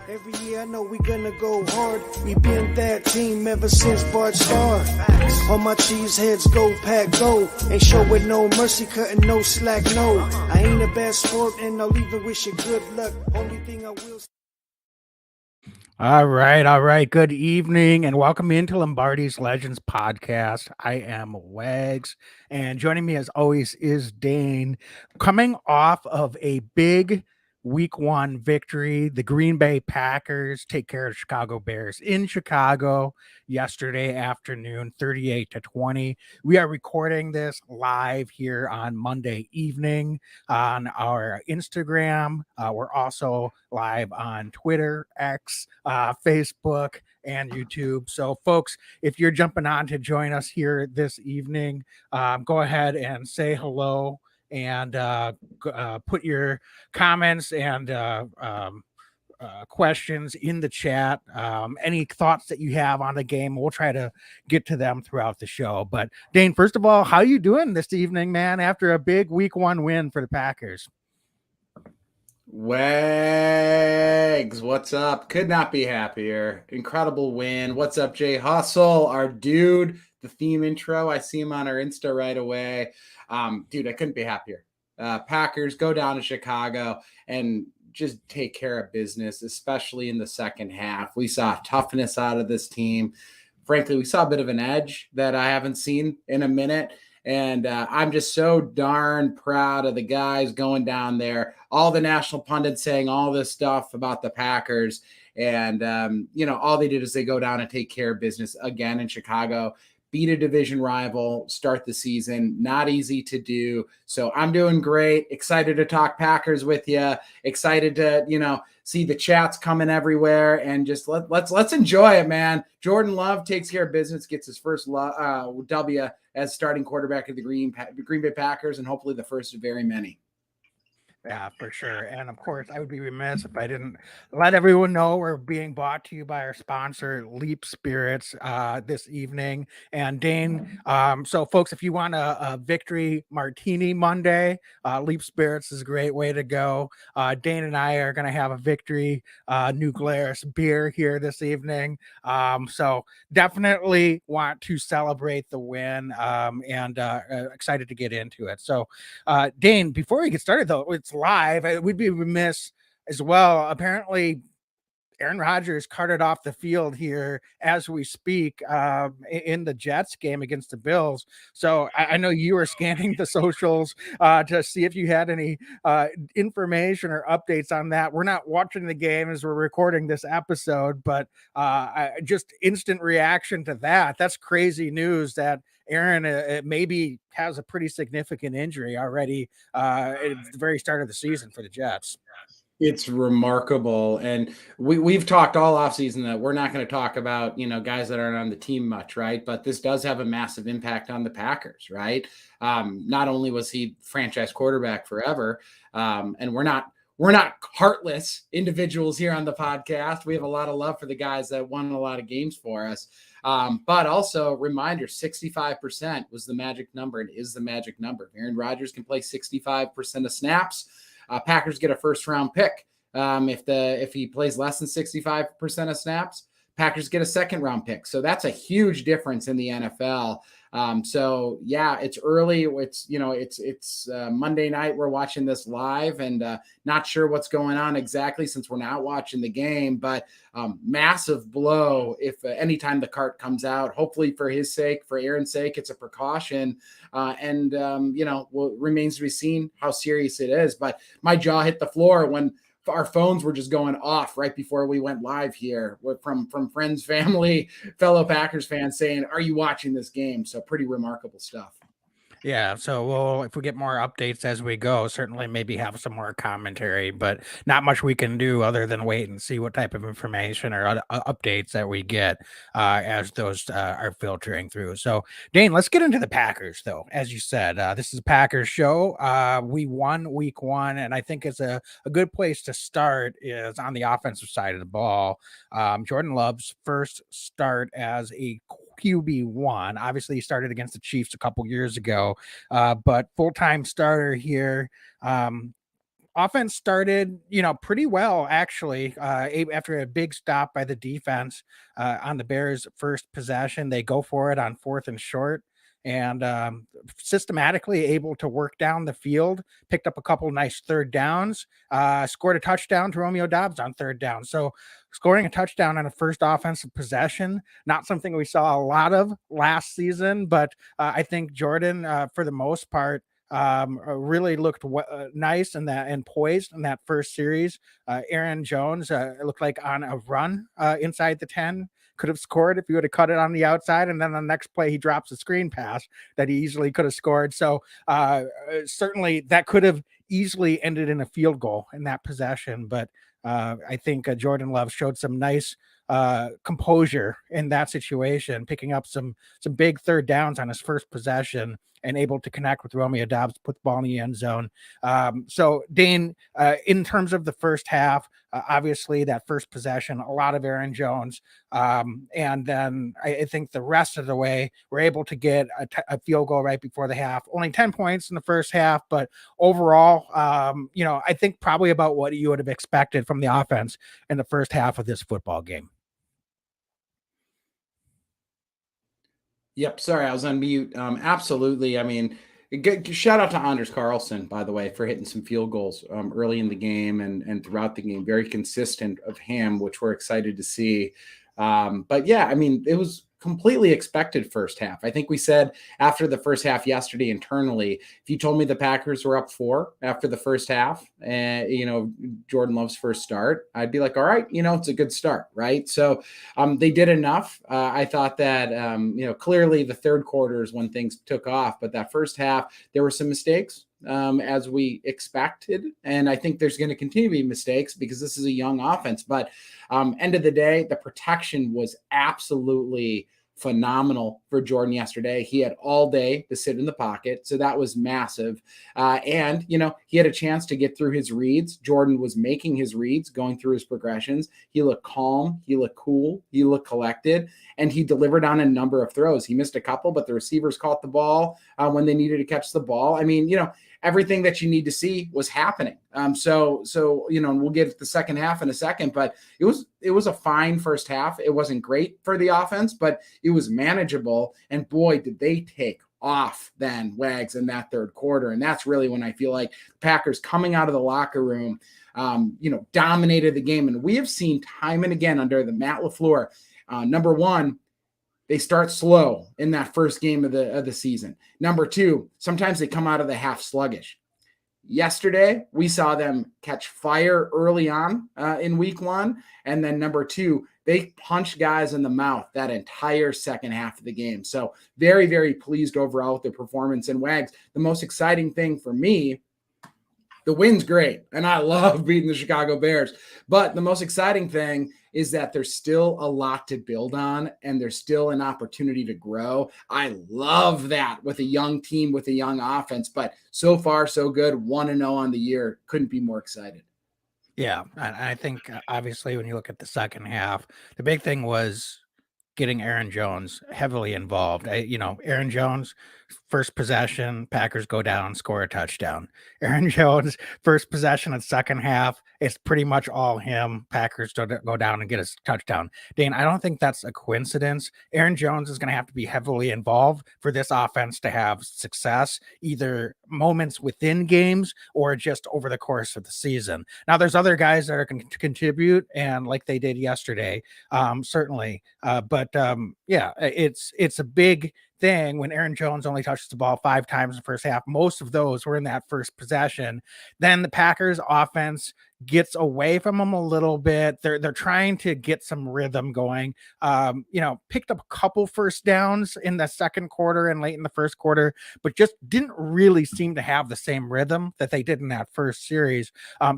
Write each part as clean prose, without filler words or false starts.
Every year I know we gonna go hard. We been that team ever since Bart started. All my cheese heads go pack go. Ain't showing no mercy, cutting no slack, no. I ain't a bad sport and I'll even wish you good luck. Only thing I will. All right. Good evening and welcome into Lombardi's Legends podcast. I am Wags, and joining me as always is Dane. Coming off of a big week one victory, the Green Bay Packers take care of Chicago Bears in Chicago yesterday afternoon, 38-20. We are recording this live here on Monday evening on our Instagram. We're also live on Twitter, X, Facebook, and YouTube. So, folks, if you're jumping on to join us here this evening, go ahead and say hello and put your comments and questions in the chat. Any thoughts that you have on the game, we'll try to get to them throughout the show. But Dane, first of all, how you doing this evening, man, after a big week one win for the Packers? Wags, what's up? Could not be happier. Incredible win. What's up, Jay Hustle, our dude, the theme intro. I see him on our Insta right away. Dude, I couldn't be happier. Packers go down to Chicago and just take care of business, especially in the second half. We saw toughness out of this team. Frankly, we saw a bit of an edge that I haven't seen in a minute. And I'm just so darn proud of the guys going down there. All the national pundits saying all this stuff about the Packers. And, all they did is they go down and take care of business again in Chicago, beat a division rival, start the season. Not easy to do. So I'm doing great. Excited to talk Packers with you. Excited to, see the chats coming everywhere, and just let's enjoy it, man. Jordan Love takes care of business, gets his first W as starting quarterback of the Green Bay Packers, and hopefully the first of very many. Yeah, for sure. And of course, I would be remiss if I didn't let everyone know we're being brought to you by our sponsor, Leap Spirits, this evening. And Dane, so folks, if you want a victory martini Monday, Leap Spirits is a great way to go. Dane and I are going to have a victory New Glarus beer here this evening. So definitely want to celebrate the win, and excited to get into it. So, Dane, before we get started, though, it's live. We'd be remiss as well. Apparently, Aaron Rodgers carted off the field here as we speak in the Jets game against the Bills. So I know you were scanning the socials to see if you had any information or updates on that. We're not watching the game as we're recording this episode, but just instant reaction to that. That's crazy news that Aaron maybe has a pretty significant injury already at the very start of the season for the Jets. It's remarkable. And we've talked all offseason that we're not going to talk about, guys that aren't on the team much, right? But this does have a massive impact on the Packers, right? Not only was he franchise quarterback forever, and we're not heartless individuals here on the podcast. We have a lot of love for the guys that won a lot of games for us. But also, reminder, 65% was the magic number and is the magic number. Aaron Rodgers can play 65% of snaps. Packers get a first-round pick. If he plays less than 65% of snaps, Packers get a second-round pick. So that's a huge difference in the NFL. So yeah, it's early. It's Monday night. We're watching this live, and not sure what's going on exactly since we're not watching the game. But massive blow if anytime the cart comes out. Hopefully for his sake, for Aaron's sake, it's a precaution. Remains to be seen how serious it is. But my jaw hit the floor when our phones were just going off right before we went live here from friends, family, fellow Packers fans saying, "Are you watching this game?" So pretty remarkable stuff. Yeah, so if we get more updates as we go, certainly maybe have some more commentary, but not much we can do other than wait and see what type of information or updates that we get as those are filtering through. So, Dane, let's get into the Packers, though. As you said, this is a Packers show. We won week one, and I think it's a good place to start is on the offensive side of the ball. Jordan Love's first start as a QB1. Obviously, he started against the Chiefs a couple years ago, but full-time starter here. offense started, pretty well actually. After a big stop by the defense on the Bears' first possession, they go for it on 4th and short, and systematically able to work down the field. Picked up a couple nice third downs. Scored a touchdown to Romeo Dobbs on 3rd down. So scoring a touchdown on a first offensive possession, not something we saw a lot of last season, but I think Jordan, for the most part, really looked nice and poised in that first series. Aaron Jones looked like on a run inside the 10. Could have scored if he would have cut it on the outside, and then the next play he drops a screen pass that he easily could have scored. So certainly that could have easily ended in a field goal in that possession. But I think Jordan Love showed some nice composure in that situation, picking up some big third downs on his first possession and able to connect with Romeo Dobbs, put the ball in the end zone. So Dane, in terms of the first half, obviously that first possession, a lot of Aaron Jones. And then I think the rest of the way, we're able to get a field goal right before the half. Only 10 points in the first half, but overall, I think probably about what you would have expected from the offense in the first half of this football game. Yep. Sorry, I was on mute. Absolutely. I mean, shout out to Anders Carlson, by the way, for hitting some field goals early in the game and throughout the game. Very consistent of him, which we're excited to see. But yeah, I mean, it was completely expected first half. I think we said after the first half yesterday internally, if you told me the Packers were up 4 after the first half, and Jordan Love's first start, I'd be like, all right, it's a good start, right? So they did enough. I thought that clearly the third quarter is when things took off, but that first half there were some mistakes. As we expected. And I think there's going to continue to be mistakes because this is a young offense. But end of the day, the protection was absolutely phenomenal for Jordan yesterday. He had all day to sit in the pocket. So that was massive. And he had a chance to get through his reads. Jordan was making his reads, going through his progressions. He looked calm. He looked cool. He looked collected. And he delivered on a number of throws. He missed a couple, but the receivers caught the ball when they needed to catch the ball. I mean, everything that you need to see was happening. So we'll get the second half in a second, but it was a fine first half. It wasn't great for the offense, but it was manageable. And boy, did they take off then, Wags, in that third quarter. And that's really when I feel like the Packers coming out of the locker room, dominated the game. And we have seen time and again under the Matt LaFleur, number one, they start slow in that first game of the season. Number two, sometimes they come out of the half sluggish. Yesterday, we saw them catch fire early on in week 1. And then number two, they punched guys in the mouth that entire second half of the game. So very, very pleased overall with the performance. And Wags, the most exciting thing for me, the win's great, and I love beating the Chicago Bears. But the most exciting thing is that there's still a lot to build on, and there's still an opportunity to grow. I love that with a young team, with a young offense. But so far, so good. 1-0 on the year. Couldn't be more excited. Yeah, and I think obviously when you look at the second half, the big thing was getting Aaron Jones heavily involved. Aaron Jones, first possession, Packers go down, score a touchdown. Aaron Jones, first possession of second half, it's pretty much all him. Packers go down and get a touchdown. Dane, I don't think that's a coincidence. Aaron Jones is going to have to be heavily involved for this offense to have success, either moments within games or just over the course of the season. Now, there's other guys that are going to contribute, and like they did yesterday, certainly. But it's a big thing when Aaron Jones only touches the ball 5 times in the first half. Most of those were in that first possession. Then the Packers offense gets away from them a little bit. They're trying to get some rhythm going. Picked up a couple first downs in the second quarter and late in the first quarter, but just didn't really seem to have the same rhythm that they did in that first series.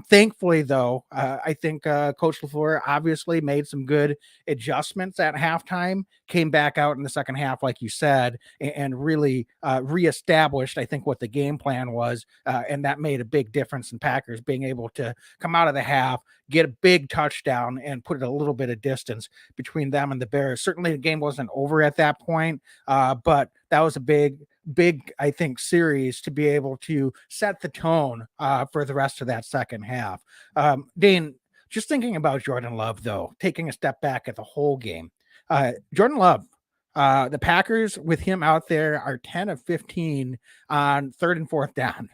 Thankfully, though, I think Coach LaFleur obviously made some good adjustments at halftime, came back out in the second half, like you said, and really reestablished, I think, what the game plan was. And that made a big difference in Packers being able to come out of the half, get a big touchdown, and put a little bit of distance between them and the Bears. Certainly the game wasn't over at that point, but that was a big big, I think, series to be able to set the tone for the rest of that second half. Dane, just thinking about Jordan Love, though, taking a step back at the whole game, Jordan Love, the Packers with him out there are 10 of 15 on third and fourth down.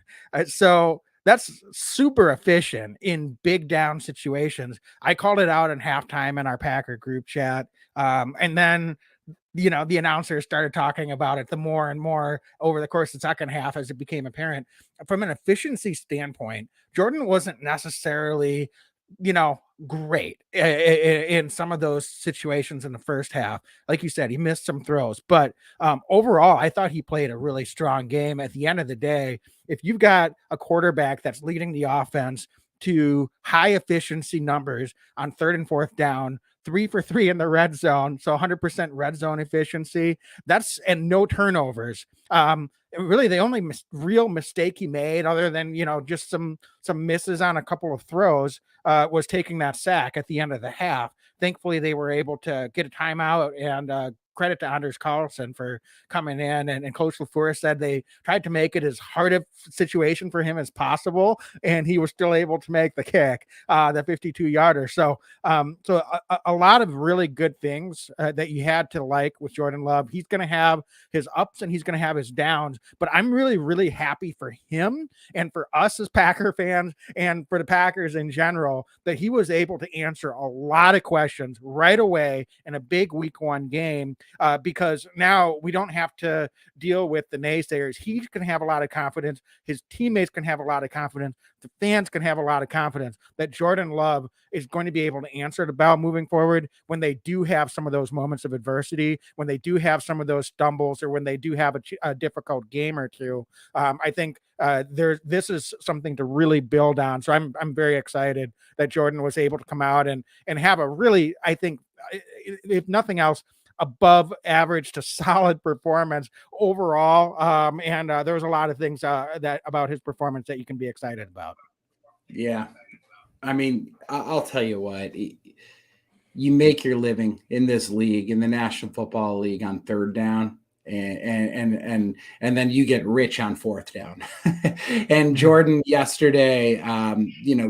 So that's super efficient in big down situations. I called it out in halftime in our Packer group chat. And then, the announcers started talking about it the more and more over the course of the second half as it became apparent. From an efficiency standpoint, Jordan wasn't necessarily, great in some of those situations in the first half. Like you said, he missed some throws, but overall, I thought he played a really strong game. At the end of the day, if you've got a quarterback that's leading the offense to high efficiency numbers on third and fourth down, 3 for 3 in the red zone, so 100% red zone efficiency, and no turnovers. Really the only real mistake he made, other than just some misses on a couple of throws, was taking that sack at the end of the half. Thankfully, they were able to get a timeout, and credit to Anders Carlson for coming in. And Coach LaFleur said they tried to make it as hard a situation for him as possible, and he was still able to make the kick, the 52-yarder. So a lot of really good things that you had to like with Jordan Love. He's going to have his ups and he's going to have his downs, but I'm really, really happy for him and for us as Packer fans and for the Packers in general that he was able to answer a lot of questions right away in a big week 1 game, because now we don't have to deal with the naysayers. He can have a lot of confidence. His teammates can have a lot of confidence. The fans can have a lot of confidence that Jordan Love is going to be able to answer the bell moving forward when they do have some of those moments of adversity, when they do have some of those stumbles, or when they do have a difficult game or two. I think this is something to really build on. So I'm very excited that Jordan was able to come out and have a really, I think, if nothing else, above average to solid performance overall. And there was a lot of things that about his performance that you can be excited about. Yeah. I mean, I'll tell you what, you make your living in this league, in the National Football League, on third down, and then you get rich on fourth down. And Jordan yesterday,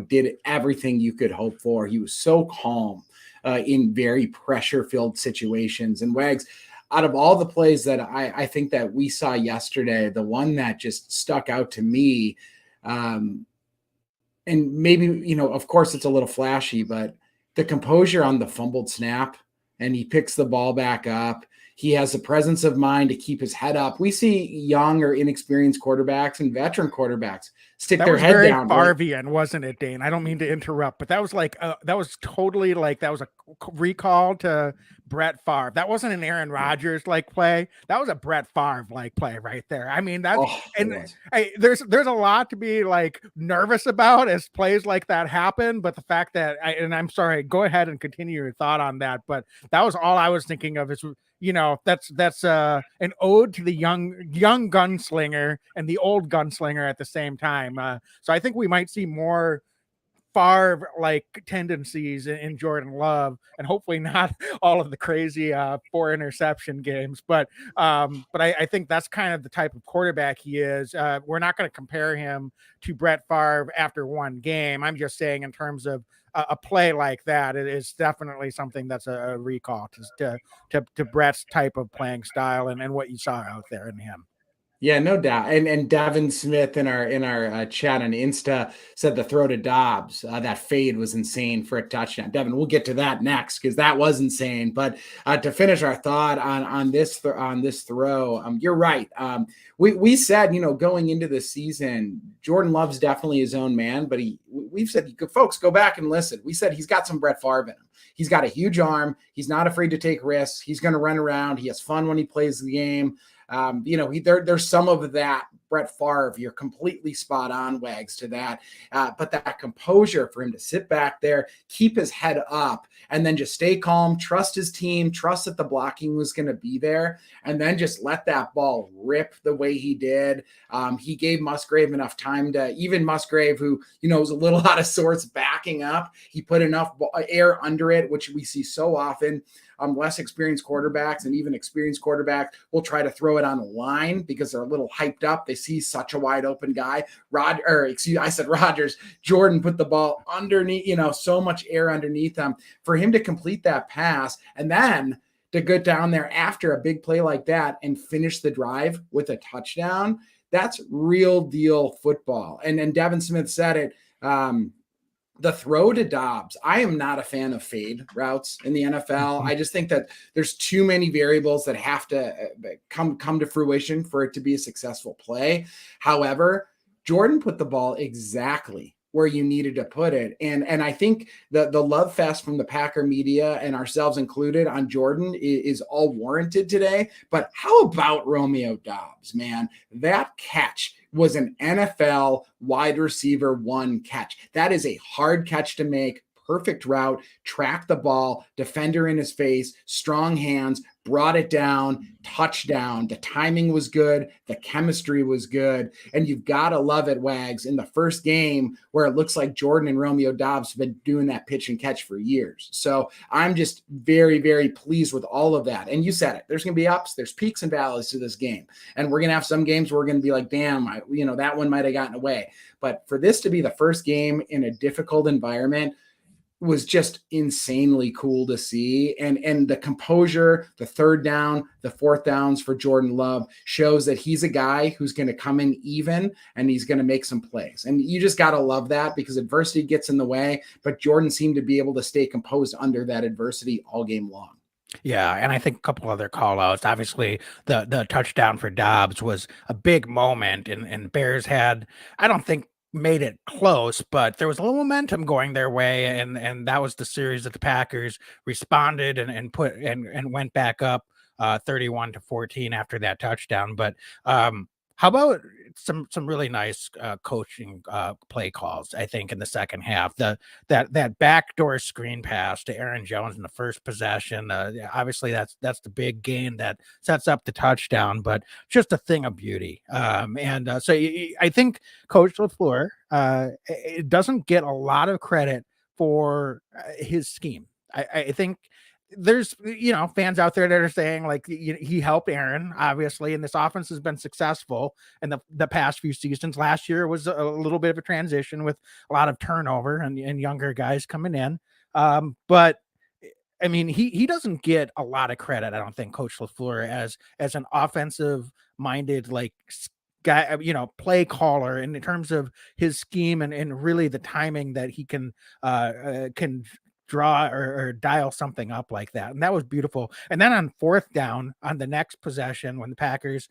did everything you could hope for. He was so calm in very pressure-filled situations. And Wags, out of all the plays that I think that we saw yesterday, the one that just stuck out to me, and maybe, of course it's a little flashy, but the composure on the fumbled snap, and he picks the ball back up. He has the presence of mind to keep his head up. We see young or inexperienced quarterbacks and veteran quarterbacks stick their head down. That was very Favrean, wasn't it, Dane? I don't mean to interrupt, but that was that was totally that was a recall to Brett Favre. That wasn't an Aaron Rodgers play. That was a Brett Favre play right there. I mean, that's there's a lot to be nervous about as plays like that happen, but the fact that I'm sorry, go ahead and continue your thought on that, but that was all I was thinking of is that's an ode to the young gunslinger and the old gunslinger at the same time. So I think we might see more Favre tendencies in Jordan Love, and hopefully not all of the crazy 4 interception games. But I think that's kind of the type of quarterback he is. We're not going to compare him to Brett Favre after one game. I'm just saying in terms of a play like that, it is definitely something that's a recall to Brett's type of playing style and what you saw out there in him. Yeah, no doubt. And Devin Smith in our chat on Insta said the throw to Dobbs, that fade was insane for a touchdown. Devin, we'll get to that next because that was insane. But to finish our thought on this throw, you're right. We said, going into the season, Jordan Love's definitely his own man, but we've said, folks, go back and listen. We said he's got some Brett Favre in him. He's got a huge arm. He's not afraid to take risks. He's going to run around. He has fun when he plays the game. There's some of that Brett Favre. You're completely spot on, Wags, to that. But that composure for him to sit back there, keep his head up, and then just stay calm, trust his team, trust that the blocking was going to be there, and then just let that ball rip the way he did. He gave Musgrave enough time to, even Musgrave, who, was a little out of sorts backing up, he put enough air under it, which we see so often. Less experienced quarterbacks and even experienced quarterbacks will try to throw it on a line because they're a little hyped up. They see such a wide open guy. Rodgers. Jordan put the ball underneath, so much air underneath him for him to complete that pass. And then to go down there after a big play like that and finish the drive with a touchdown. That's real deal football. And Devin Smith said it. The throw to Dobbs. I am not a fan of fade routes in the NFL. I just think that there's too many variables that have to come to fruition for it to be a successful play. However, Jordan put the ball exactly where you needed to put it. And I think the love fest from the Packer media and ourselves included on Jordan is all warranted today. But how about Romeo Dobbs, man? That catch was an NFL wide receiver 1 catch. That is a hard catch to make. Perfect route, track the ball, defender in his face, strong hands, brought it down, touchdown. The timing was good. The chemistry was good. And you've got to love it, Wags, in the first game where it looks like Jordan and Romeo Dobbs have been doing that pitch and catch for years. So I'm just very, very pleased with all of that. And you said it. There's going to be ups. There's peaks and valleys to this game. And we're going to have some games where we're going to be like, damn, that one might have gotten away. But for this to be the first game in a difficult environment, was just insanely cool to see. And the composure, the third down, the fourth downs for Jordan Love shows that he's a guy who's going to come in even and he's going to make some plays. And you just got to love that because adversity gets in the way, but Jordan seemed to be able to stay composed under that adversity all game long. Yeah, and I think a couple other call outs. Obviously, the touchdown for Dobbs was a big moment, and Bears had, I don't think, made it close, but there was a little momentum going their way, and that was the series that the Packers responded and went back up 31-14 after that touchdown. But how about some really nice coaching play calls, I think, in the second half. That backdoor screen pass to Aaron Jones in the first possession. Obviously, that's the big gain that sets up the touchdown, but just a thing of beauty. So I think Coach LaFleur it doesn't get a lot of credit for his scheme. I think there's fans out there that are saying like he helped Aaron, obviously, and this offense has been successful in the past few seasons. Last year was a little bit of a transition with a lot of turnover and younger guys coming in. But I mean, he doesn't get a lot of credit, I don't think, Coach LaFleur, as an offensive minded guy, play caller in terms of his scheme and really the timing that he can draw or dial something up like that. And that was beautiful. And then on fourth down on the next possession, when the Packers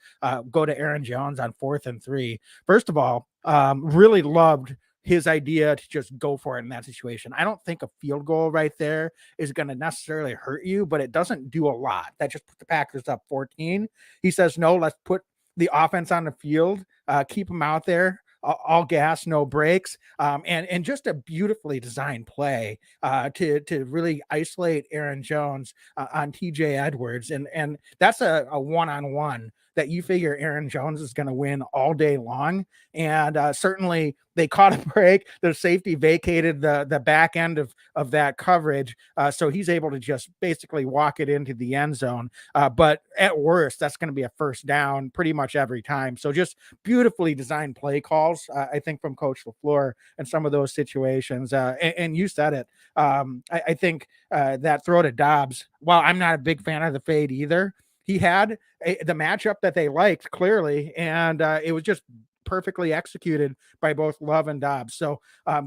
go to Aaron Jones on 4th and 3, first of all, really loved his idea to just go for it in that situation. I don't think a field goal right there is going to necessarily hurt you, but it doesn't do a lot. That just put the Packers up 14. He says, no, let's put the offense on the field, keep them out there, all gas, no brakes, and just a beautifully designed play to really isolate Aaron Jones on TJ Edwards. And that's a one-on-one that you figure Aaron Jones is going to win all day long. And certainly they caught a break. The safety vacated the back end of that coverage. So he's able to just basically walk it into the end zone. But at worst, that's going to be a first down pretty much every time. So just beautifully designed play calls, I think, from Coach LaFleur and some of those situations. And you said it. I think that throw to Dobbs, while I'm not a big fan of the fade either, he had the matchup that they liked clearly, and it was just perfectly executed by both Love and Dobbs. So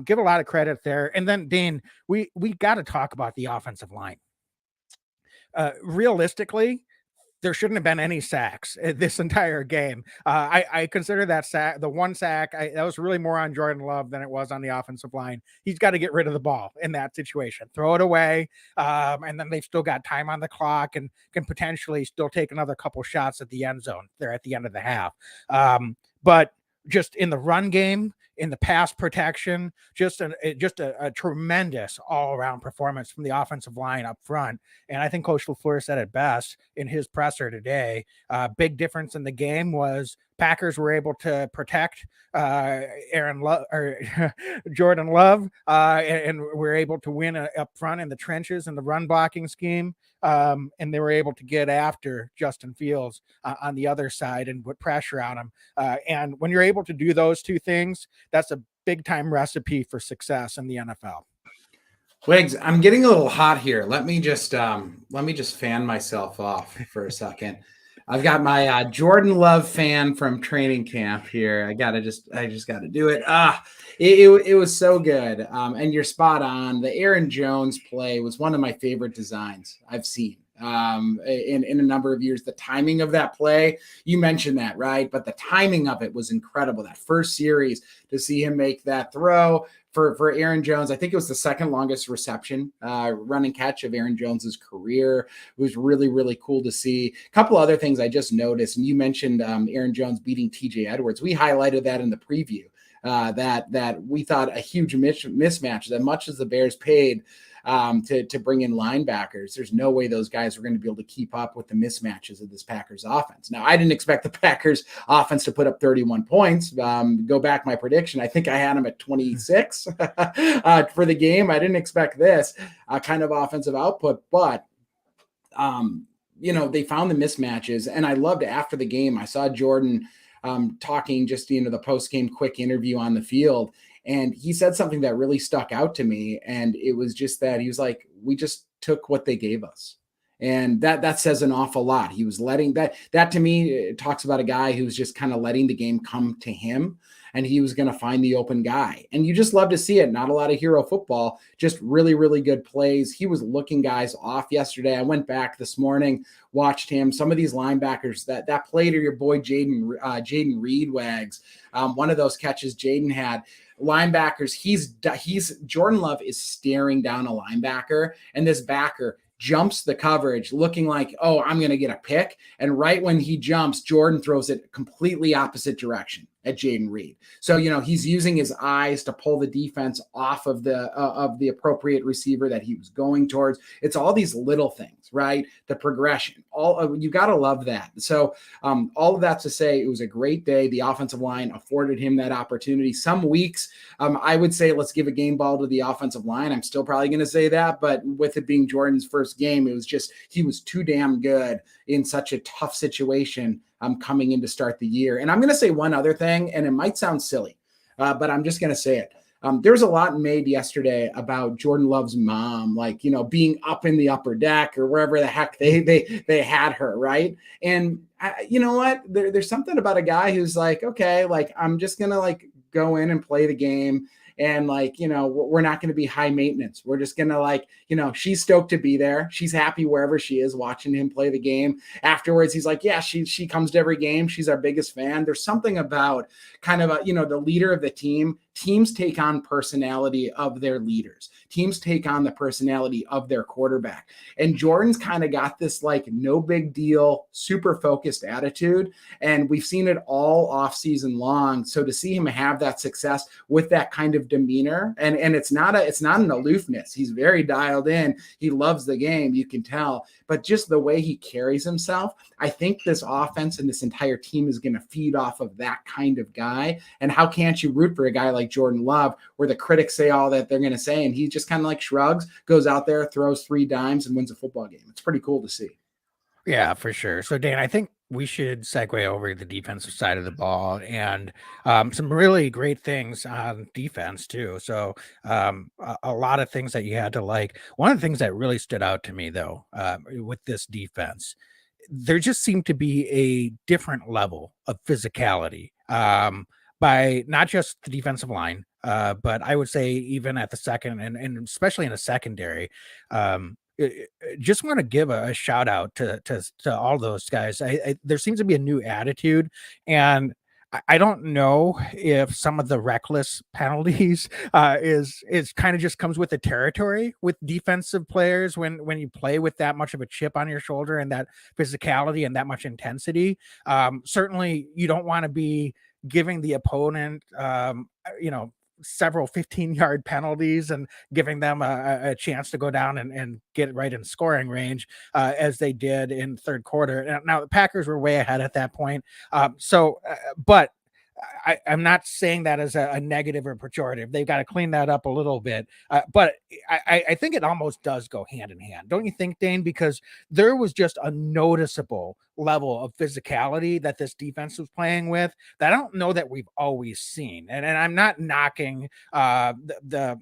give a lot of credit there. And then, Dane, we got to talk about the offensive line. Realistically, there shouldn't have been any sacks this entire game. I consider that sack, the one sack, that was really more on Jordan Love than it was on the offensive line. He's got to get rid of the ball in that situation, throw it away. And then they've still got time on the clock and can potentially still take another couple shots at the end zone there at the end of the half. but just in the run game, in the pass protection, just a tremendous all around performance from the offensive line up front. And I think Coach LaFleur said it best in his presser today. Big difference in the game was Packers were able to protect Aaron Love or Jordan Love, and we're able to win up front in the trenches in the run blocking scheme. And they were able to get after Justin Fields on the other side and put pressure on him. And when you're able to do those two things, that's a big time recipe for success in the NFL. Wiggs, I'm getting a little hot here. Let me just fan myself off for a second. I've got my Jordan Love fan from training camp here. I just got to do it. It was so good. And you're spot on. The Aaron Jones play was one of my favorite designs I've seen in a number of years. The timing of that play, you mentioned that, right? But the timing of it was incredible. That first series, to see him make that throw for Aaron Jones, I think it was the second longest reception run and catch of Aaron Jones's career. It was really, really cool to see. A couple other things I just noticed, and you mentioned Aaron Jones beating TJ Edwards. We highlighted that in the preview, that we thought a huge mismatch, that much as the Bears paid to bring in linebackers, there's no way those guys were going to be able to keep up with the mismatches of this Packers offense. Now, I didn't expect the Packers offense to put up 31 points. Go back my prediction. I think I had them at 26 for the game. I didn't expect this kind of offensive output, but they found the mismatches. And I loved after the game, I saw Jordan talking just, the post-game quick interview on the field. And he said something that really stuck out to me. And it was just that he was like, we just took what they gave us. And that says an awful lot. He was letting that to me, it talks about a guy who's just kind of letting the game come to him, and he was going to find the open guy. And you just love to see it. Not a lot of hero football, just really, really good plays. He was looking guys off yesterday. I went back this morning, watched him. Some of these linebackers, that play to your boy Jaden Reed, Wags, one of those catches Jaden had. Linebackers, he's Jordan Love is staring down a linebacker, and this backer jumps the coverage looking like, oh, I'm going to get a pick. And right when he jumps, Jordan throws it completely opposite direction at Jaden Reed. So, he's using his eyes to pull the defense off of the appropriate receiver that he was going towards. It's all these little things, right? The progression, you got to love that. So all of that to say, it was a great day. The offensive line afforded him that opportunity. Some weeks, I would say, let's give a game ball to the offensive line. I'm still probably going to say that, but with it being Jordan's first game, it was just, he was too damn good in such a tough situation coming in to start the year. And I'm going to say one other thing, and it might sound silly, but I'm just going to say it. There was a lot made yesterday about Jordan Love's mom, being up in the upper deck or wherever the heck they had her, right? And you know what? There's something about a guy who's like, okay, I'm just going to go in and play the game. And we're not going to be high maintenance. We're just going to she's stoked to be there. She's happy wherever she is watching him play the game. Afterwards, he's like, yeah, she comes to every game. She's our biggest fan. There's something about kind of the leader of the team. Teams take on personality of their leaders. Teams take on the personality of their quarterback. And Jordan's kind of got this no big deal, super focused attitude. And we've seen it all off season long. So to see him have that success with that kind of demeanor, and it's not an aloofness. He's very dialed in. He loves the game, you can tell. But just the way he carries himself, I think this offense and this entire team is going to feed off of that kind of guy. And how can't you root for a guy like Jordan Love, where the critics say all that they're going to say, and he just kind of shrugs, goes out there, throws 3 dimes, and wins a football game. It's pretty cool to see. Yeah, for sure. So, Dan, I think we should segue over to the defensive side of the ball, and some really great things on defense too. So a lot of things that you had to like. One of the things that really stood out to me, though, with this defense, there just seemed to be a different level of physicality by not just the defensive line, but I would say even at the second and especially in the secondary. Just want to give a shout out to all those guys. There seems to be a new attitude, and I don't know if some of the reckless penalties is kind of just comes with the territory with defensive players when you play with that much of a chip on your shoulder and that physicality and that much intensity. Certainly, you don't want to be giving the opponent, several 15-yard penalties and giving them a chance to go down and get right in scoring range, as they did in third quarter. Now the Packers were way ahead at that point. But I'm not saying that as a negative or pejorative. They've got to clean that up a little bit. But I think it almost does go hand in hand. Don't you think, Dane? Because there was just a noticeable level of physicality that this defense was playing with that I don't know that we've always seen. And I'm not knocking the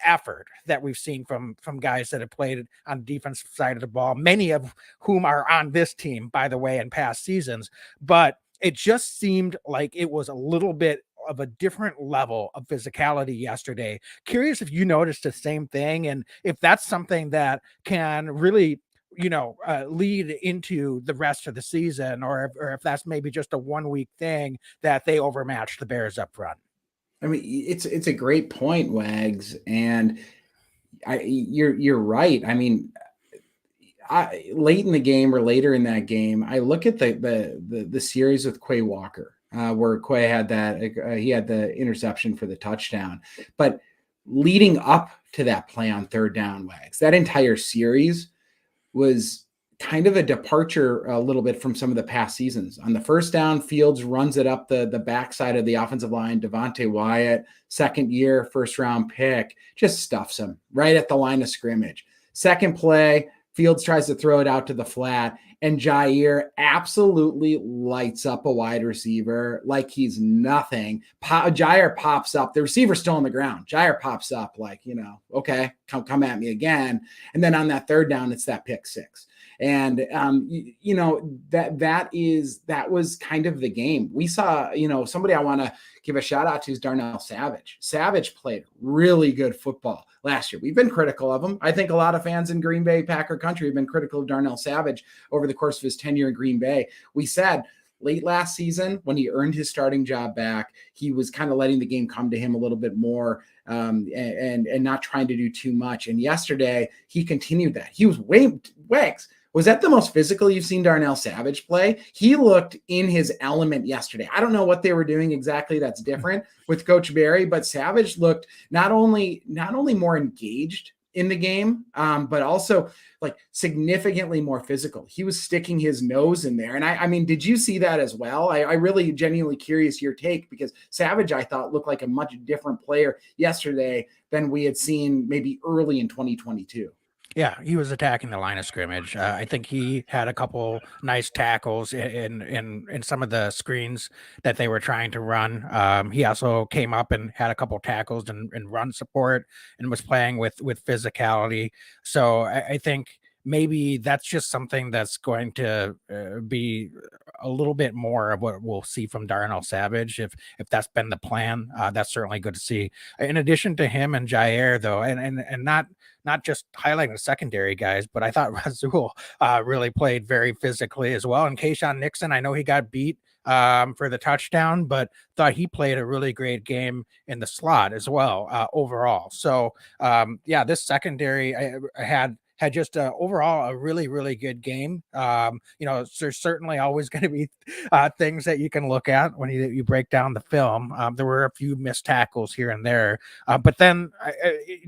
effort that we've seen from guys that have played on the defensive side of the ball, many of whom are on this team, by the way, in past seasons. But it just seemed like it was a little bit of a different level of physicality yesterday. Curious if you noticed the same thing, and if that's something that can really, lead into the rest of the season, or if that's maybe just a 1 week thing that they overmatched the Bears up front. I mean, it's a great point, Wags, and you're right. I mean, late in the game or later in that game, I look at the series with Quay Walker, where Quay had he had the interception for the touchdown, but leading up to that play on third down, Wags, that entire series was kind of a departure a little bit from some of the past seasons. On the first down, Fields runs it up the backside of the offensive line. Devontae Wyatt, second year, first round pick, just stuffs him right at the line of scrimmage. Second play, Fields tries to throw it out to the flat, and Jair absolutely lights up a wide receiver like he's nothing. Jair pops up. The receiver's still on the ground. Jair pops up like, okay, come at me again. And then on that third down, it's that pick six. And, that was kind of the game. We saw, somebody I want to give a shout out to is Darnell Savage. Savage played really good football last year. We've been critical of him. I think a lot of fans in Green Bay Packer country have been critical of Darnell Savage over the course of his tenure in Green Bay. We said late last season, when he earned his starting job back, he was kind of letting the game come to him a little bit more, and not trying to do too much. And yesterday, he continued that. He was Wags. Was that the most physical you've seen Darnell Savage play? He looked in his element yesterday. I don't know what they were doing exactly that's different with Coach Barry, but Savage looked not only more engaged in the game, but also like significantly more physical. He was sticking his nose in there. And I mean, did you see that as well? I really genuinely curious your take, because Savage, I thought, looked like a much different player yesterday than we had seen maybe early in 2022. Yeah, he was attacking the line of scrimmage. I think he had a couple nice tackles in some of the screens that they were trying to run. He also came up and had a couple tackles and run support, and was playing with physicality. So I think maybe that's just something that's going to be a little bit more of what we'll see from Darnell Savage. If that's been the plan, that's certainly good to see. In addition to him and Jair, though, and not just highlighting the secondary guys, but I thought Razul really played very physically as well. And Keyshawn Nixon, I know he got beat for the touchdown, but thought he played a really great game in the slot as well, overall. So this secondary I had just overall a really, really good game. There's certainly always going to be things that you can look at when you break down the film. There were a few missed tackles here and there, but then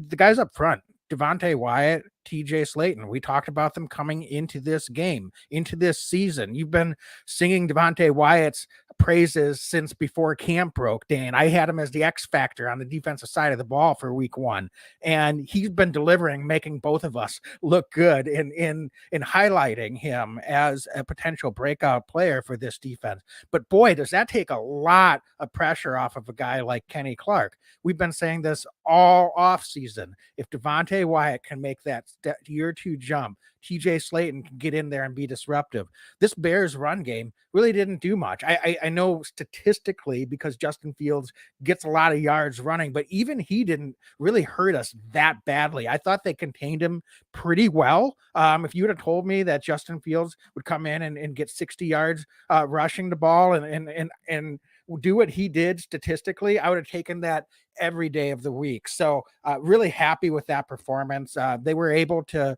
the guys up front, Devontae Wyatt, TJ Slayton. We talked about them coming into this game, into this season. You've been singing Devontae Wyatt's praises since before camp broke, Dan. I had him as the X factor on the defensive side of the ball for week one, and he's been delivering, making both of us look good in highlighting him as a potential breakout player for this defense. But boy, does that take a lot of pressure off of a guy like Kenny Clark. We've been saying this all off season. If Devontae Wyatt can make that year two jump, TJ Slayton can get in there and be disruptive. This Bears run game really didn't do much. I know statistically, because Justin Fields gets a lot of yards running, but even he didn't really hurt us that badly. I thought they contained him pretty well. If you would have told me that Justin Fields would come in and get 60 yards rushing the ball and do what he did statistically, I would have taken that every day of the week. So really happy with that performance. They were able to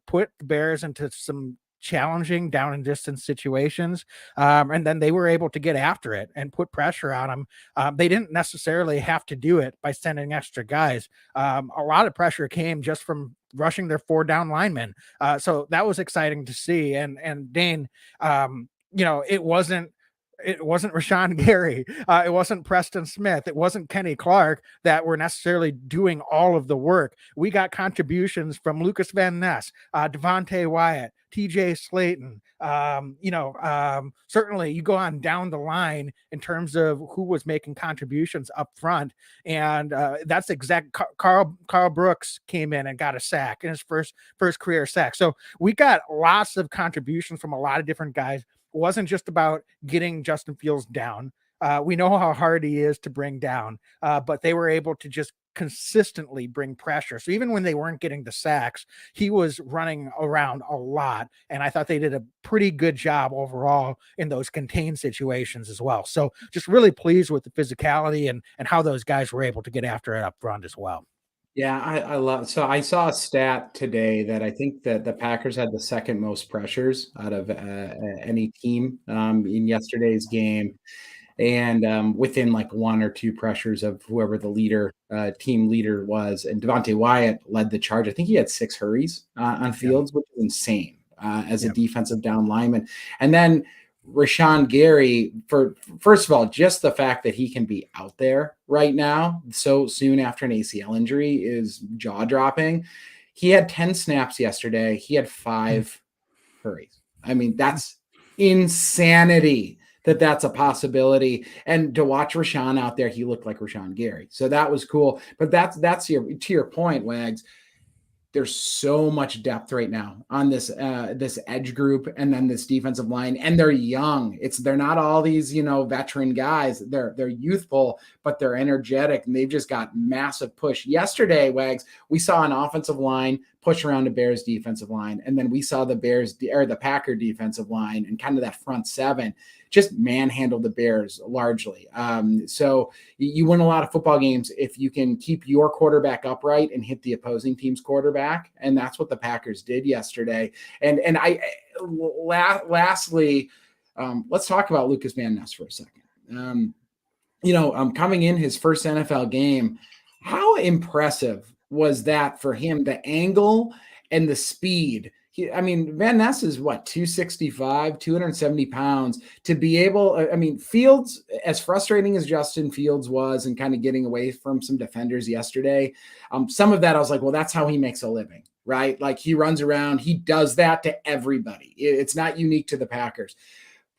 put the Bears into some challenging down and distance situations. And then they were able to get after it and put pressure on them. They didn't necessarily have to do it by sending extra guys. A lot of pressure came just from rushing their 4 down linemen. So that was exciting to see. And Dane, it wasn't Rashawn Gary. It wasn't Preston Smith. It wasn't Kenny Clark that were necessarily doing all of the work. We got contributions from Lucas Van Ness, Devontae Wyatt, TJ Slayton. Certainly you go on down the line in terms of who was making contributions up front. And that's exact. Carl Brooks came in and got a sack in his first career sack. So we got lots of contributions from a lot of different guys. It wasn't just about getting Justin Fields down. We know how hard he is to bring down, but they were able to just consistently bring pressure. So even when they weren't getting the sacks, he was running around a lot. And I thought they did a pretty good job overall in those contained situations as well. So just really pleased with the physicality and how those guys were able to get after it up front as well. Yeah, I love. So I saw a stat today that I think that the Packers had the second most pressures out of any team in yesterday's game, and within like 1 or 2 pressures of whoever the team leader was. And Devontae Wyatt led the charge. I think he had 6 hurries on Fields, which is insane as a defensive down lineman. And then Rashawn Gary, first of all, just the fact that he can be out there right now so soon after an ACL injury is jaw-dropping. He had 10 snaps yesterday. He had 5 hurries. I mean, that's insanity that's a possibility. And to watch Rashawn out there, he looked like Rashawn Gary. So that was cool. But to your point, Wags. There's so much depth right now on this edge group and then this defensive line, and they're young. They're not all these veteran guys. They're youthful, but they're energetic, and they've just got massive push. Yesterday, Wags, we saw an offensive line push around the Bears defensive line, and then we saw the Packer defensive line and kind of that front 7 just manhandle the Bears largely. So you win a lot of football games if you can keep your quarterback upright and hit the opposing team's quarterback. And that's what the Packers did yesterday. And lastly, let's talk about Lucas Van Ness for a second. Coming in his first NFL game, how impressive was that for him? The angle and the speed. Van Ness is 265, 270 pounds to be able, Fields, as frustrating as Justin Fields was and kind of getting away from some defenders yesterday, some of that I was like, well, that's how he makes a living, right? Like he runs around, he does that to everybody. It's not unique to the Packers.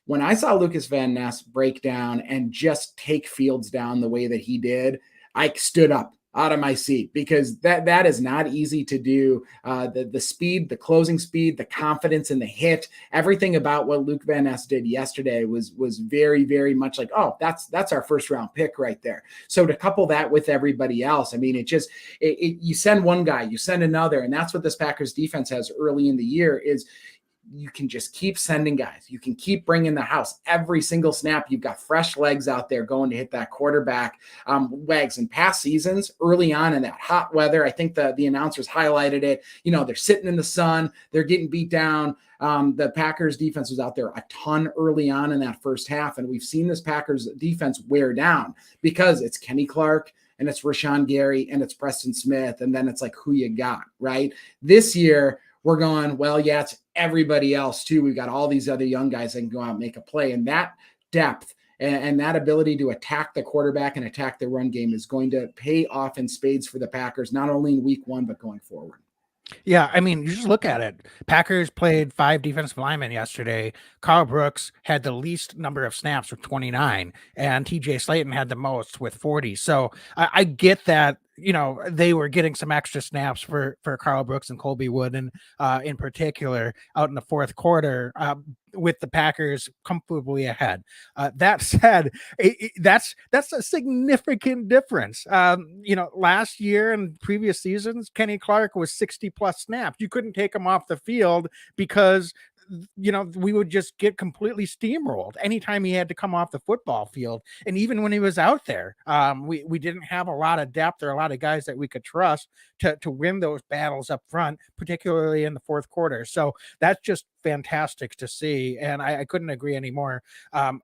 When I saw Lucas Van Ness break down and just take Fields down the way that he did, I stood up out of my seat because that is not easy to do. The speed, the closing speed, the confidence in the hit, everything about what Luke Van Ness did yesterday was very, very much like, oh, that's our first round pick right there. So to couple that with everybody else, you send one guy, you send another, and that's what this Packers defense has early in the year is you can just keep sending guys. You can keep bringing the house every single snap. You've got fresh legs out there going to hit that quarterback. Wags in past seasons, early on in that hot weather, I think the announcers highlighted it. They're sitting in the sun. They're getting beat down. The Packers defense was out there a ton early on in that first half. And we've seen this Packers defense wear down because it's Kenny Clark and it's Rashawn Gary and it's Preston Smith. And then it's like who you got, right? This year, we're going, well, yeah, it's everybody else too. We've got all these other young guys that can go out and make a play. And that depth and that ability to attack the quarterback and attack the run game is going to pay off in spades for the Packers, not only in week 1, but going forward. Yeah, you just look at it. Packers played 5 defensive linemen yesterday. Carl Brooks had the least number of snaps with 29, and TJ Slayton had the most with 40. So I get that, they were getting some extra snaps for Carl Brooks and Colby Wooden in particular out in the fourth quarter with the Packers comfortably ahead. That said, that's a significant difference. Last year and previous seasons, Kenny Clark was 60 plus snaps. You couldn't take him off the field because we would just get completely steamrolled anytime he had to come off the football field. And even when he was out there, we didn't have a lot of depth or a lot of guys that we could trust to win those battles up front, particularly in the fourth quarter. So that's just fantastic to see. And I couldn't agree anymore.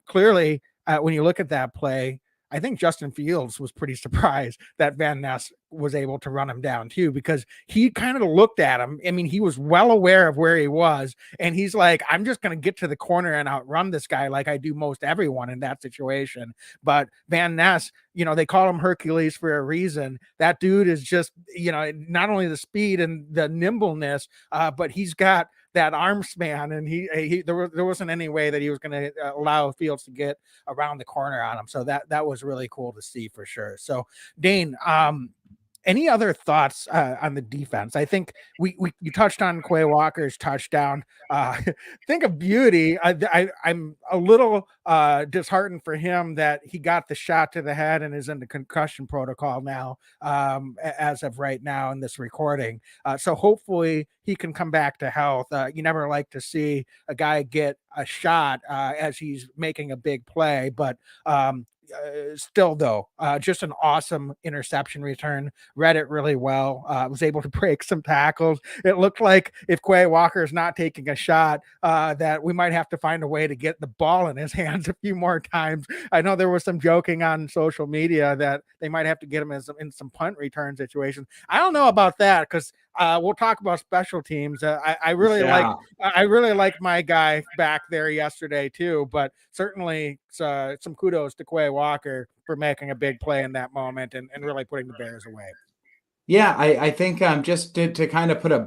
Clearly, when you look at that play, I think Justin Fields was pretty surprised that Van Ness was able to run him down too, because he kind of looked at him. I mean, he was well aware of where he was, and he's like, I'm just going to get to the corner and outrun this guy like I do most everyone in that situation. But Van Ness, they call him Hercules for a reason. That dude is just, not only the speed and the nimbleness, but he's got that arm span, and there wasn't any way that he was going to allow Fields to get around the corner on him. So that was really cool to see for sure. So Dane, any other thoughts on the defense? I think you touched on Quay Walker's touchdown. Think of beauty. I'm a little disheartened for him that he got the shot to the head and is in the concussion protocol now, as of right now in this recording. So hopefully he can come back to health. You never like to see a guy get a shot as he's making a big play, but still though, just an awesome interception return. Read it really well. Was able to break some tackles. It looked like if Quay Walker is not taking a shot, that we might have to find a way to get the ball in his hands a few more times. I know there was some joking on social media that they might have to get him in some punt return situations. I don't know about that, because we'll talk about special teams. I really like my guy back there yesterday too, but certainly some kudos to Quay Walker for making a big play in that moment and really putting the Bears away. Yeah, I think just to kind of put a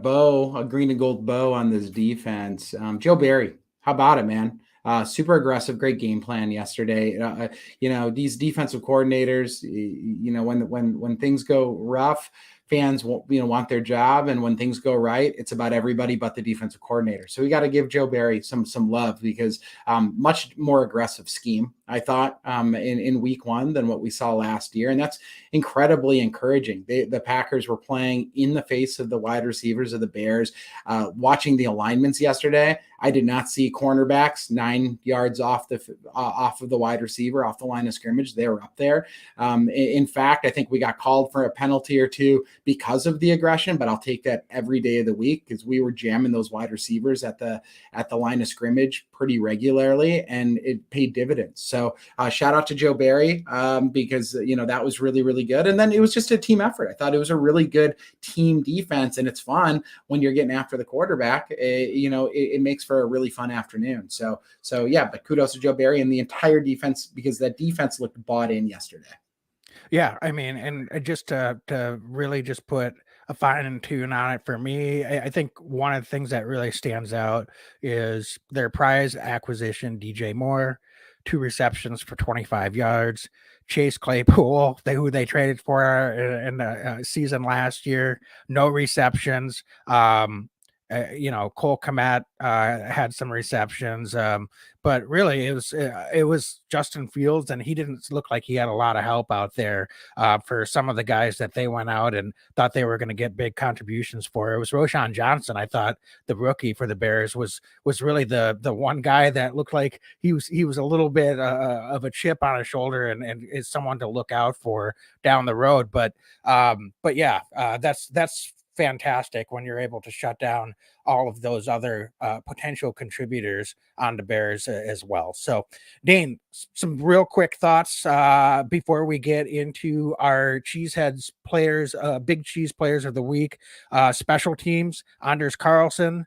green and gold bow on this defense, Joe Barry, how about it, man? Super aggressive, great game plan yesterday. These defensive coordinators, when things go rough, fans want their job, and when things go right, it's about everybody but the defensive coordinator. So we got to give Joe Barry some love, because much more aggressive scheme, I thought, in week one than what we saw last year, and that's incredibly encouraging. The Packers were playing in the face of the wide receivers of the Bears. Watching the alignments yesterday, I did not see cornerbacks 9 yards off of the wide receiver, off the line of scrimmage. They were up there. In fact, I think we got called for a penalty or two because of the aggression, but I'll take that every day of the week, because we were jamming those wide receivers at the line of scrimmage pretty regularly, and it paid dividends. So shout out to Joe Barry, because that was really, really good. And then it was just a team effort. I thought it was a really good team defense, and it's fun when you're getting after the quarterback. It makes for a really fun afternoon. So yeah, but kudos to Joe Barry and the entire defense, because that defense looked bought in yesterday. Yeah, I mean, and just to really just put a fine tune on it for me, I think one of the things that really stands out is their prize acquisition, DJ Moore, 2 receptions for 25 yards. Chase Claypool, who they traded for in the season last year, no receptions. Cole Kmet had some receptions, but really it was Justin Fields, and he didn't look like he had a lot of help out there for some of the guys that they went out and thought they were going to get big contributions for. It was Roschon Johnson, I thought, the rookie for the Bears, was really the one guy that looked like he was a little bit of a chip on his shoulder and is someone to look out for down the road. But yeah, that's fantastic when you're able to shut down all of those other potential contributors on the Bears as well. So, Dane, some real quick thoughts before we get into our Cheeseheads players, big cheese players of the week. Special teams, Anders Carlson,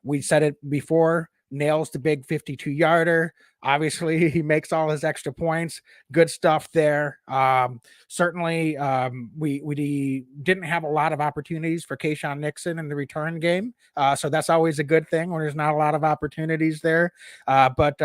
we said it before, nails the big 52-yarder. Obviously, he makes all his extra points. Good stuff there. Certainly, we didn't have a lot of opportunities for Keyshawn Nixon in the return game. So that's always a good thing when there's not a lot of opportunities there. But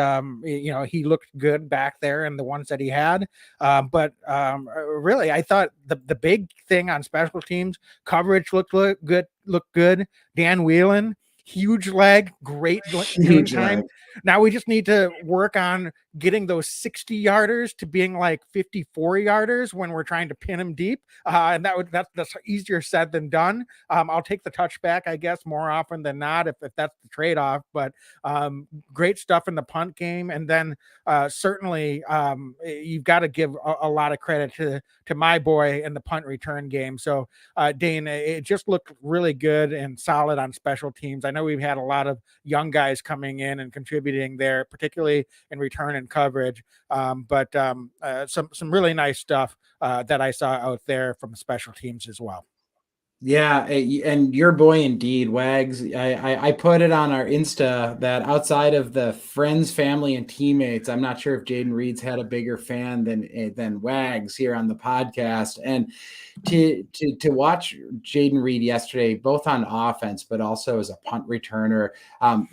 he looked good back there in the ones that he had. But really, I thought the big thing on special teams, coverage looked good. Dan Whelan, huge leg, great noon Huge time. leg. Now we just need to work on getting those 60 yarders to being like 54 yarders when we're trying to pin them deep. And that's easier said than done. I'll take the touchback, I guess, more often than not if that's the trade-off. But great stuff in the punt game. And then certainly you've got to give a lot of credit to my boy in the punt return game. So Dane, it just looked really good and solid on special teams. I know we've had a lot of young guys coming in and contributing there, particularly in return and coverage. But some really nice stuff that I saw out there from special teams as well. Yeah, and your boy indeed, Wags. I put it on our Insta that outside of the friends, family, and teammates, I'm not sure if Jaden Reed's had a bigger fan than Wags here on the podcast. And to watch Jaden Reed yesterday, both on offense but also as a punt returner,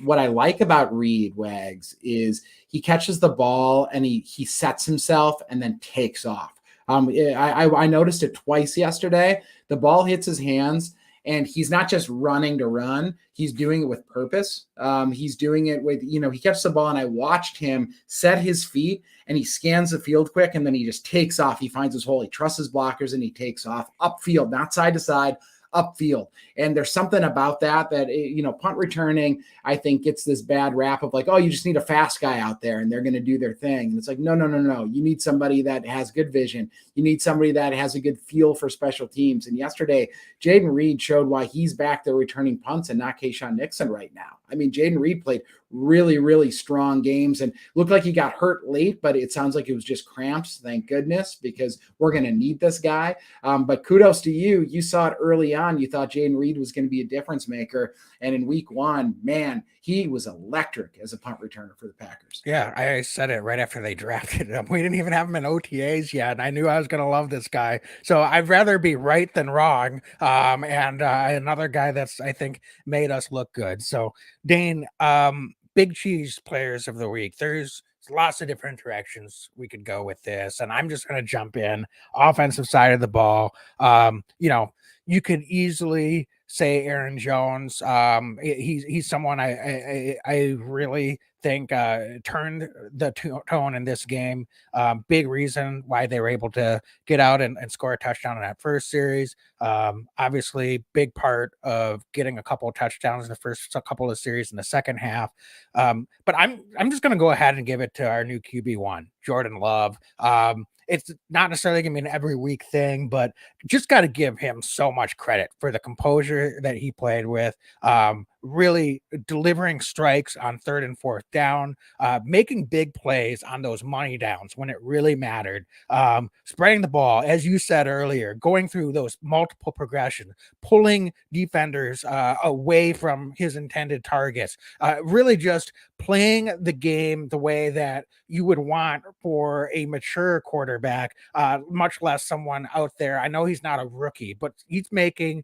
what I like about Reed, Wags, is he catches the ball and he sets himself and then takes off. I noticed it twice yesterday. The ball hits his hands, and he's not just running to run. He's doing it with purpose. He's doing it with, he catches the ball, and I watched him set his feet, and he scans the field quick, and then he just takes off. He finds his hole. He trusts his blockers, and he takes off upfield, not side to side, upfield. And there's something about that punt returning, I think, gets this bad rap of like, oh, you just need a fast guy out there and they're going to do their thing. And it's like, no. You need somebody that has good vision. You need somebody that has a good feel for special teams. And yesterday, Jaden Reed showed why he's back there returning punts and not Kayshawn Nixon right now. I mean, Jaden Reed played really, really strong games and looked like he got hurt late, but it sounds like it was just cramps. Thank goodness, because we're going to need this guy. But kudos to you. You saw it early on. You thought Jaden Reed was going to be a difference maker. And in week one, man, he was electric as a punt returner for the Packers. Yeah, I said it right after they drafted him. We didn't even have him in OTAs yet, and I knew I was going to love this guy. So I'd rather be right than wrong. And another guy that's, I think, made us look good. So, Dane, Big Cheese players of the week. There's lots of different directions we could go with this, and I'm just going to jump in. Offensive side of the ball. You could easily say Aaron Jones. He's someone I really think turned the tone in this game. Big reason why they were able to get out and score a touchdown in that first series. Obviously, big part of getting a couple of touchdowns in the first couple of series in the second half. But I'm just going to go ahead and give it to our new QB1, Jordan Love. It's not necessarily going to be an every week thing, but just got to give him so much credit for the composure that he played with, really delivering strikes on third and fourth down, making big plays on those money downs when it really mattered, spreading the ball, as you said earlier, going through those multiple progressions, pulling defenders away from his intended targets, really just playing the game the way that you would want for a mature quarterback, much less someone out there. I know he's not a rookie, but he's making,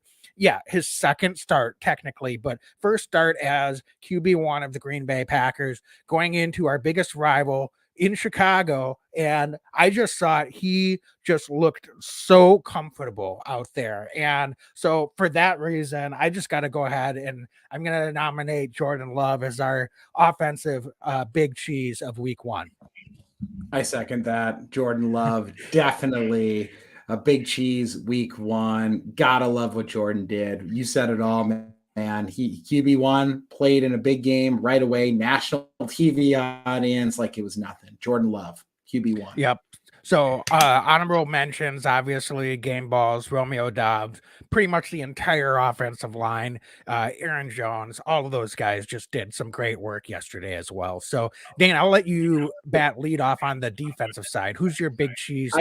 his second start technically, but first start as QB1 of the Green Bay Packers, going into our biggest rival in Chicago. And I just thought he just looked so comfortable out there. And so for that reason, I just got to go ahead and I'm going to nominate Jordan Love as our offensive big cheese of week one. I second that. Jordan Love, definitely a big cheese week one. Gotta love what Jordan did. You said it all, man. He QB1 played in a big game right away, national TV audience like it was nothing. Jordan Love, QB1. Yep. So honorable mentions, obviously, game balls, Romeo Dobbs, pretty much the entire offensive line, Aaron Jones, all of those guys just did some great work yesterday as well. So, Dane, I'll let you lead off on the defensive side. Who's your big cheese?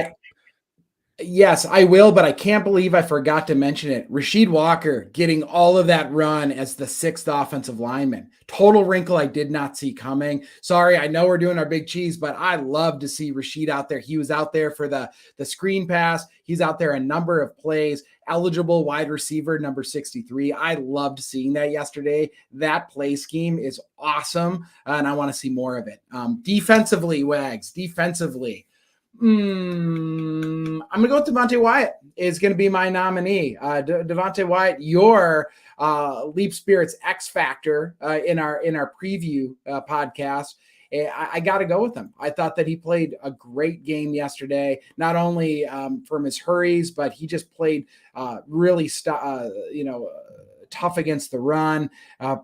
Yes, I will, but I can't believe I forgot to mention it. Rasheed Walker getting all of that run as the sixth offensive lineman. Total wrinkle I did not see coming. Sorry, I know we're doing our big cheese, but I love to see Rasheed out there. He was out there for the screen pass. He's out there a number of plays. Eligible wide receiver, number 63. I loved seeing that yesterday. That play scheme is awesome, and I want to see more of it. Defensively, Wags, defensively. I'm going to go with Devontae Wyatt is going to be my nominee. Devontae Wyatt, your Leap Spirits X Factor in our preview podcast. I got to go with him. I thought that he played a great game yesterday, not only from his hurries, but he just played really tough against the run,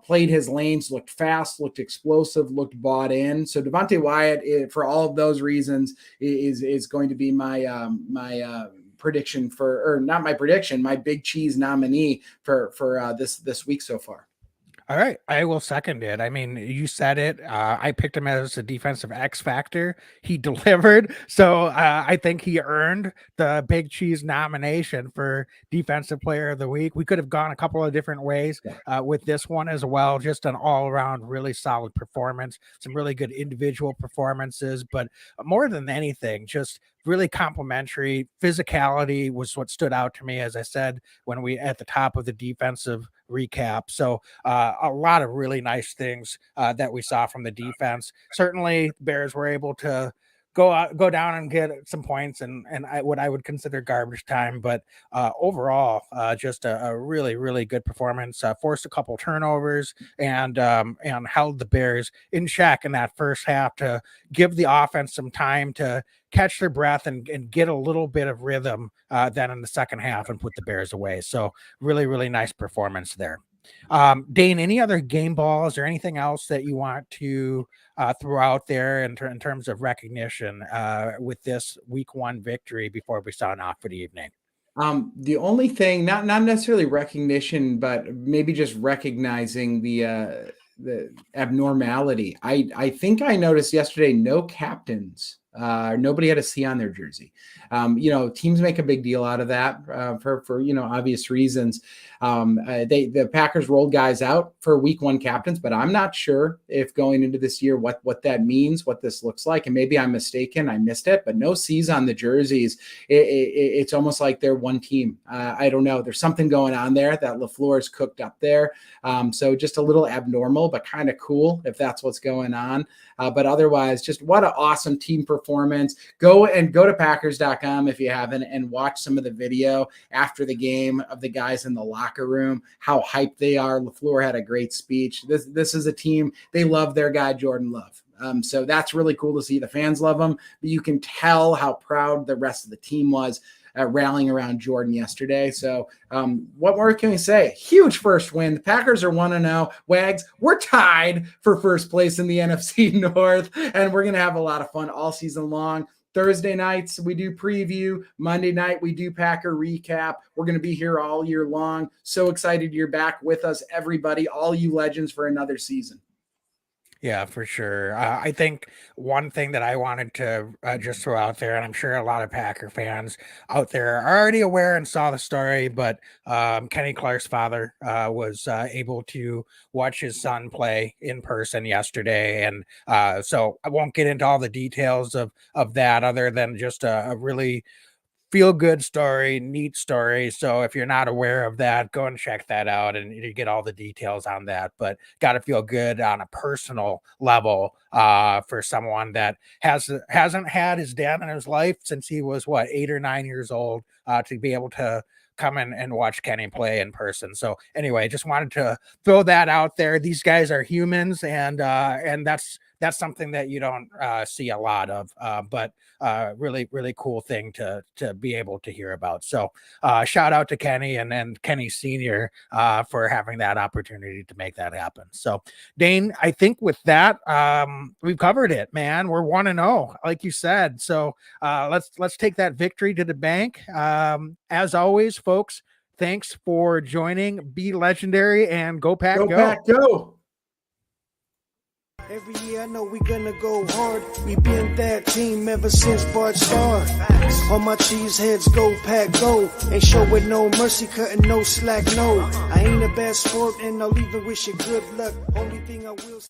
played his lanes, looked fast, looked explosive, looked bought in. So Devontae Wyatt, for all of those reasons, is going to be my prediction my big cheese nominee for this week so far. All right, I will second it. I mean, you said it. I picked him as a defensive X factor. He delivered, so I think he earned the Big Cheese nomination for Defensive Player of the Week. We could have gone a couple of different ways with this one as well. Just an all-around really solid performance, some really good individual performances, but more than anything, just really complimentary. Physicality was what stood out to me, as I said, when we at the top of the defensive recap. So a lot of really nice things that we saw from the defense. Certainly Bears were able to go down and get some points and what I would consider garbage time, but overall just a really, really good performance. Forced a couple turnovers and held the Bears in check in that first half to give the offense some time to catch their breath and get a little bit of rhythm then in the second half and put the Bears away. So really, really nice performance there. Dane, any other game balls or anything else that you want to throw out there in terms of recognition with this week 1 victory before we sign off for the evening? The only thing, not necessarily recognition, but maybe just recognizing the abnormality. I think I noticed yesterday no captains. Nobody had a C on their jersey. Teams make a big deal out of that for obvious reasons. The Packers rolled guys out for week 1 captains, but I'm not sure if going into this year what that means, what this looks like, and maybe I'm mistaken. I missed it, but no C's on the jerseys. It's almost like they're one team. I don't know. There's something going on there that LaFleur is cooked up there. So just a little abnormal, but kind of cool if that's what's going on. But otherwise, just what an awesome team performance. Go to Packers.com if you haven't and watch some of the video after the game of the guys in the locker room, how hyped they are. LaFleur had a great speech. This is a team. They love their guy, Jordan Love. So that's really cool to see. The fans love him, but you can tell how proud the rest of the team was rallying around Jordan yesterday. So what more can we say? Huge first win. The Packers are 1-0. Wags, we're tied for first place in the NFC North, and we're going to have a lot of fun all season long. Thursday nights, we do preview. Monday night, we do Packer recap. We're going to be here all year long. So excited you're back with us, everybody, all you legends, for another season. Yeah, for sure. I think one thing that I wanted to just throw out there, and I'm sure a lot of Packer fans out there are already aware and saw the story, but Kenny Clark's father was able to watch his son play in person yesterday. And so I won't get into all the details of that other than just a really feel-good story, neat story. So if you're not aware of that, go and check that out and you get all the details on that. But got to feel good on a personal level for someone that hasn't had his dad in his life since he was 8 or 9 years old to be able to come in and watch Kenny play in person. So anyway, just wanted to throw that out there. These guys are humans, and that's something that you don't see a lot of, but really, really cool thing to be able to hear about. So shout out to Kenny and Kenny Sr. For having that opportunity to make that happen. So Dane, I think with that, we've covered it, man. We're 1-0, like you said. So let's take that victory to the bank. As always, folks, thanks for joining. Be legendary and go Pack, go. Pack, go. Every year I know we gonna go hard. We been that team ever since Bart started. All my cheese heads go Pack go. Ain't show with no mercy, cutting no slack, no. I ain't a bad sport and I'll even wish you good luck. Only thing I will